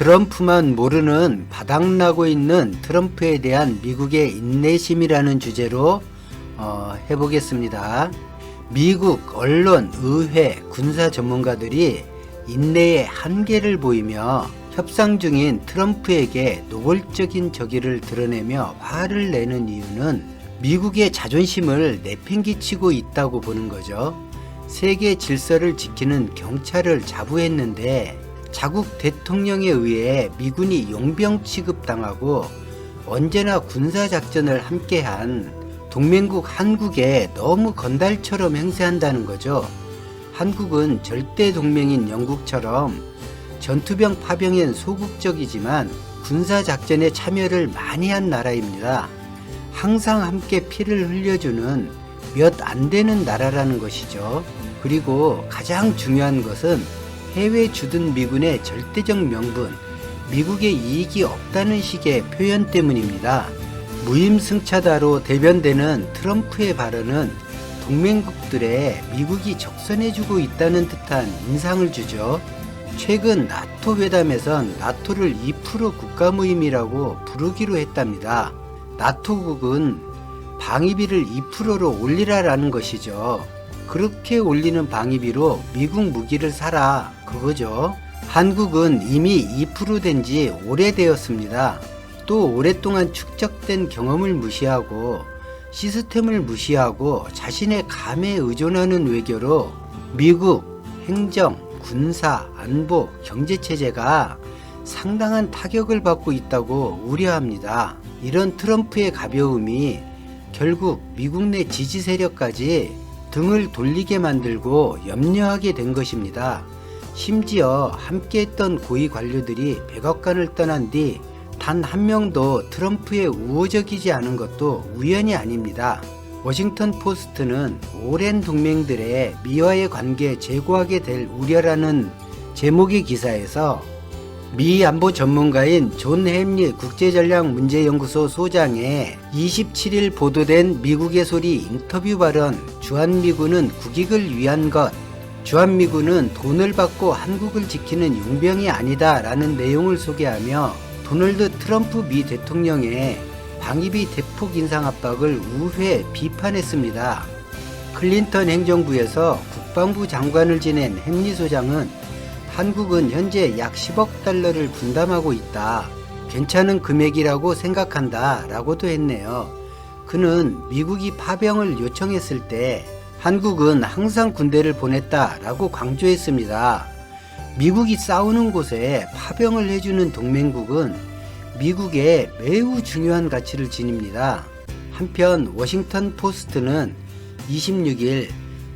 트럼프만 모르는 바닥나고 있는 트럼프에 대한 미국의 인내심이라는 주제로 해보겠습니다. 미국 언론, 의회, 군사 전문가들이 인내의 한계를 보이며 협상 중인 트럼프에게 노골적인 적의를 드러내며 화를 내는 이유는 미국의 자존심을 내팽개치고 있다고 보는 거죠. 세계 질서를 지키는 경찰을 자부했는데 자국 대통령에 의해 미군이 용병 취급당하고 언제나 군사작전을 함께한 동맹국 한국에 너무 건달처럼 행세한다는 거죠. 한국은 절대 동맹인 영국처럼 전투병 파병엔 소극적이지만 군사작전에 참여를 많이 한 나라입니다. 항상 함께 피를 흘려주는 몇 안 되는 나라라는 것이죠. 그리고 가장 중요한 것은 해외 주둔 미군의 절대적 명분, 미국의 이익이 없다는 식의 표현 때문입니다. 무임승차다로 대변되는 트럼프의 발언은 동맹국들에 미국이 적선해주고 있다는 듯한 인상을 주죠. 최근 나토 회담에선 나토를 2% 국가모임이라고 부르기로 했답니다. 나토국은 방위비를 2%로 올리라라는 것이죠. 그렇게 올리는 방위비로 미국 무기를 사라 그거죠. 한국은 이미 2% 된 지 오래되었습니다. 또 오랫동안 축적된 경험을 무시하고 시스템을 무시하고 자신의 감에 의존하는 외교로 미국 행정, 군사, 안보, 경제체제가 상당한 타격을 받고 있다고 우려합니다. 이런 트럼프의 가벼움이 결국 미국 내 지지 세력까지 등을 돌리게 만들고 염려하게 된 것입니다. 심지어 함께했던 고위 관료들이 백악관을 떠난 뒤 단 한 명도 트럼프에 우호적이지 않은 것도 우연이 아닙니다. 워싱턴 포스트는 오랜 동맹들의 미와의 관계 재고하게 될 우려라는 제목의 기사에서 미 안보 전문가인 존 햄리 국제전략문제연구소 소장의 27일 보도된 미국의 소리 인터뷰 발언 주한미군은 국익을 위한 것, 주한미군은 돈을 받고 한국을 지키는 용병이 아니다 라는 내용을 소개하며 도널드 트럼프 미 대통령의 방위비 대폭 인상 압박을 우회 비판했습니다. 클린턴 행정부에서 국방부 장관을 지낸 햄리 소장은 한국은 현재 약 10억 달러를 분담하고 있다. 괜찮은 금액이라고 생각한다 라고도 했네요. 그는 미국이 파병을 요청했을 때 한국은 항상 군대를 보냈다 라고 강조했습니다. 미국이 싸우는 곳에 파병을 해주는 동맹국은 미국에 매우 중요한 가치를 지닙니다. 한편 워싱턴 포스트는 26일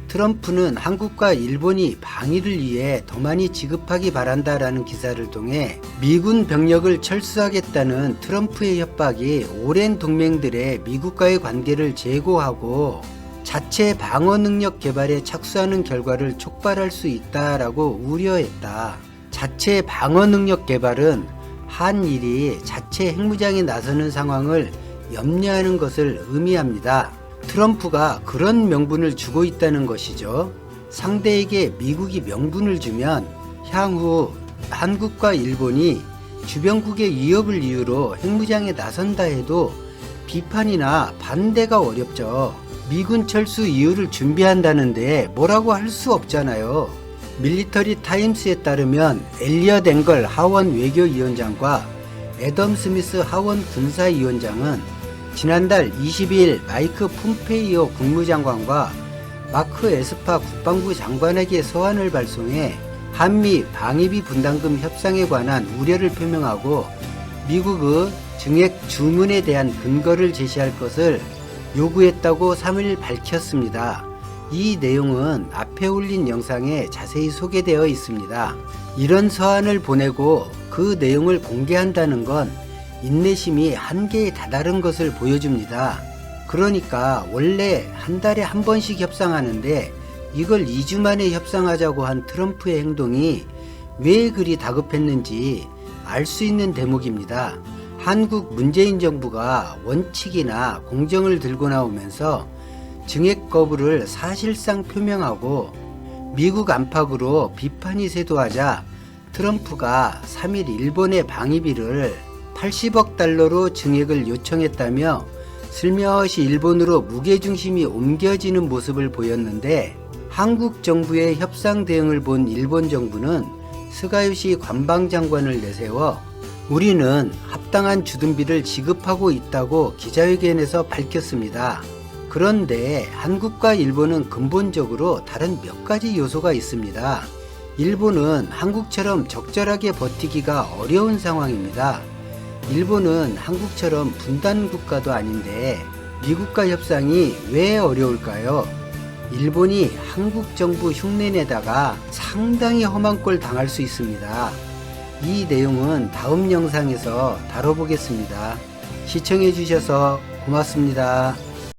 트럼프는 한국과 일본이 방위를 위해 더 많이 지급하기 바란다라는 기사를 통해 미군 병력을 철수하겠다는 트럼프의 협박이 오랜 동맹들의 미국과의 관계를 제고하고 자체 방어 능력 개발에 착수하는 결과를 촉발할 수 있다라고 우려했다. 자체 방어 능력 개발은 한일이 자체 핵무장에 나서는 상황을 염려하는 것을 의미합니다. 트럼프가 그런 명분을 주고 있다는 것이죠. 상대에게 미국이 명분을 주면 향후 한국과 일본이 주변국의 위협을 이유로 핵무장에 나선다 해도 비판이나 반대가 어렵죠. 미군 철수 이유를 준비한다는데 뭐라고 할 수 없잖아요. 밀리터리 타임스에 따르면 엘리엇 앵걸 하원 외교위원장과 애덤 스미스 하원 군사위원장은 지난달 22일 마이크 폼페이오 국무장관과 마크 에스파 국방부 장관에게 서한을 발송해 한미 방위비 분담금 협상에 관한 우려를 표명하고 미국의 증액 주문에 대한 근거를 제시할 것을 요구했다고 3일 밝혔습니다. 이 내용은 앞에 올린 영상에 자세히 소개되어 있습니다. 이런 서한을 보내고 그 내용을 공개한다는 건 인내심이 한계에 다다른 것을 보여줍니다. 그러니까 원래 한 달에 한 번씩 협상하는데 이걸 2주 만에 협상하자고 한 트럼프의 행동이 왜 그리 다급했는지 알 수 있는 대목입니다. 한국 문재인 정부가 원칙이나 공정을 들고 나오면서 증액 거부를 사실상 표명하고 미국 안팎으로 비판이 쇄도하자 트럼프가 3일 일본의 방위비를 80억 달러로 증액을 요청했다며 슬며시 일본으로 무게중심이 옮겨지는 모습을 보였는데, 한국 정부의 협상 대응을 본 일본 정부는 스가요시 관방장관을 내세워 우리는 합당한 주둔비를 지급하고 있다고 기자회견에서 밝혔습니다. 그런데 한국과 일본은 근본적으로 다른 몇 가지 요소가 있습니다. 일본은 한국처럼 적절하게 버티기가 어려운 상황입니다. 일본은 한국처럼 분단 국가도 아닌데 미국과 협상이 왜 어려울까요? 일본이 한국 정부 흉내내다가 상당히 험한 꼴 당할 수 있습니다. 이 내용은 다음 영상에서 다뤄보겠습니다. 시청해 주셔서 고맙습니다.